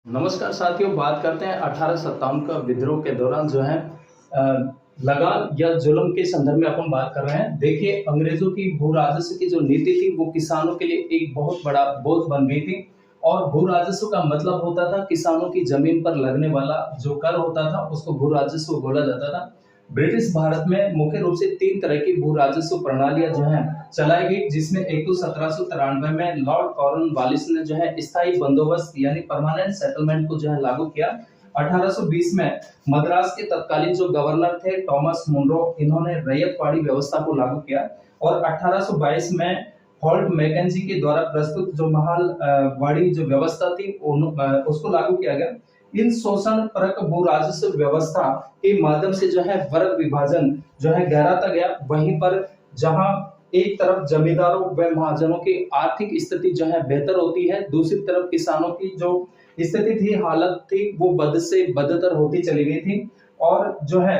नमस्कार साथियों, बात करते हैं 1857 का विद्रोह के दौरान जो है लगान या जुल्म के संदर्भ में अपन बात कर रहे हैं। देखिए, अंग्रेजों की भू राजस्व की जो नीति थी वो किसानों के लिए एक बहुत बड़ा बोझ बन गई थी। और भू राजस्व का मतलब होता था किसानों की जमीन पर लगने वाला जो कर होता था उसको भू राजस्व बोला जाता था। ब्रिटिश भारत में मुख्य रूप से 3 तरह की भू राजस्व प्रणालियां जो है चलाई गई, जिसमें एक तो 1793 में लॉर्ड कॉर्नवालिस ने जो है स्थायी बंदोबस्त यानी परमानेंट सेटलमेंट को जो है लागू किया। 1820 में मद्रास के तत्कालीन जो गवर्नर थे थॉमस मुनरो, इन्होंने रैयतवाड़ी व्यवस्था को लागू किया। और 1822 में हॉल्ट मैकेंजी के द्वारा प्रस्तुत जो महाल वाड़ी जो व्यवस्था थी उसको लागू किया गया। इन शोषण परक भू राजस्व व्यवस्था के माध्यम से जो है वर्ग विभाजन जो है गहराता गया। वहीं पर जहां एक तरफ जमींदारों व महाजनों की आर्थिक स्थिति जो है बेहतर होती है, दूसरी तरफ किसानों की जो स्थिति थी, हालत थी, वो बद से बदतर होती चली गई थी। और जो है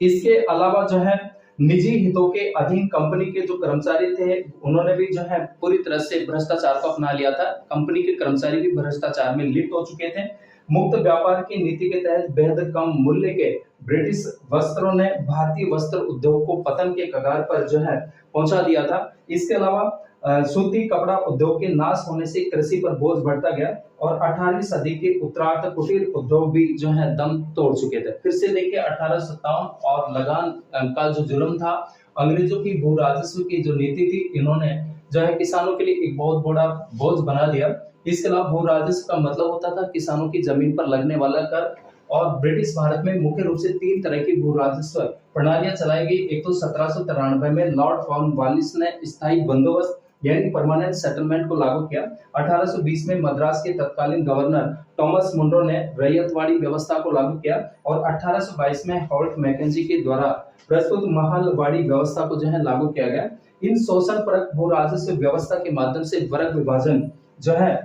इसके अलावा जो है निजी हितों के अधीन कंपनी के जो कर्मचारी थे उन्होंने भी जो है पूरी तरह से भ्रष्टाचार को अपना लिया था। कंपनी के कर्मचारी भी भ्रष्टाचार में लिप्त हो चुके थे। मुक्त व्यापार की नीति के तहत बेहद कम मूल्य के ब्रिटिश वस्त्रों ने भारतीय वस्त्र उद्योग को पतन के कगार पर जो है पहुंचा दिया था। इसके अलावा सूती कपड़ा उद्योग के नाश होने से कृषि पर बोझ बढ़ता गया। और 18वीं सदी के उत्तरार्ध कुटीर उद्योग भी जो है दम तोड़ चुके थे। फिर से देखिए, 1857 और लगान का जो जुल्म था, अंग्रेजों की भू राजस्व की जो नीति थी, इन्होंने जो है किसानों के लिए एक बहुत बड़ा बोझ बना दिया। इसके अलावा भू राजस्व का मतलब होता था किसानों की जमीन पर लगने वाला कर। और ब्रिटिश भारत में मुख्य रूप से 3 तरह की भू राजस्व प्रणालियां चलाई गई। एक तो 1793 में लॉर्ड कॉर्नवालिस ने स्थायी बंदोबस्त यानी परमानेंट सेटलमेंट को लागू किया। 1820 में मद्रास के तत्कालीन गवर्नर थॉमस मुनरो ने रैयतवाड़ी व्यवस्था को लागू किया। और 1822 में हॉल्ट मैकेंजी के द्वारा प्रस्तुत महलवाड़ी व्यवस्था को जो है लागू किया गया। इन शोषण परक भू राजस्व व्यवस्था के माध्यम से वर्ग विभाजन जो है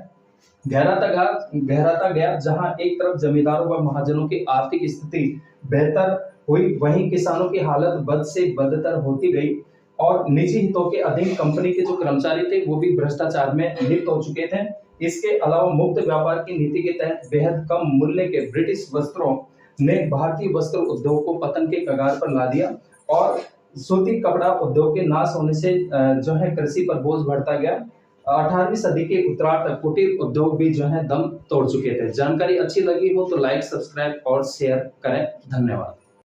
गहराता गया। जहां एक तरफ जमींदारों व महाजनों की आर्थिक स्थिति बेहतर हुई, वहीं किसानों की हालत बद से बदतर होती गई। और निजी हितों के अधीन कंपनी के जो कर्मचारी थे वो भी भ्रष्टाचार में लिप्त हो चुके थे। इसके अलावा मुक्त व्यापार की नीति के तहत बेहद कम मूल्य के ब्रिटिश वस्त्रों ने भारतीय वस्त्र उद्योग को पतन के कगार पर ला दिया। और सूती कपड़ा उद्योग के नाश होने से जो है कृषि पर बोझ बढ़ता गया। 18वीं सदी के उत्तरार्ध तक कुटीर उद्योग भी जो है दम तोड़ चुके थे। जानकारी अच्छी लगी हो तो लाइक, सब्सक्राइब और शेयर करें। धन्यवाद।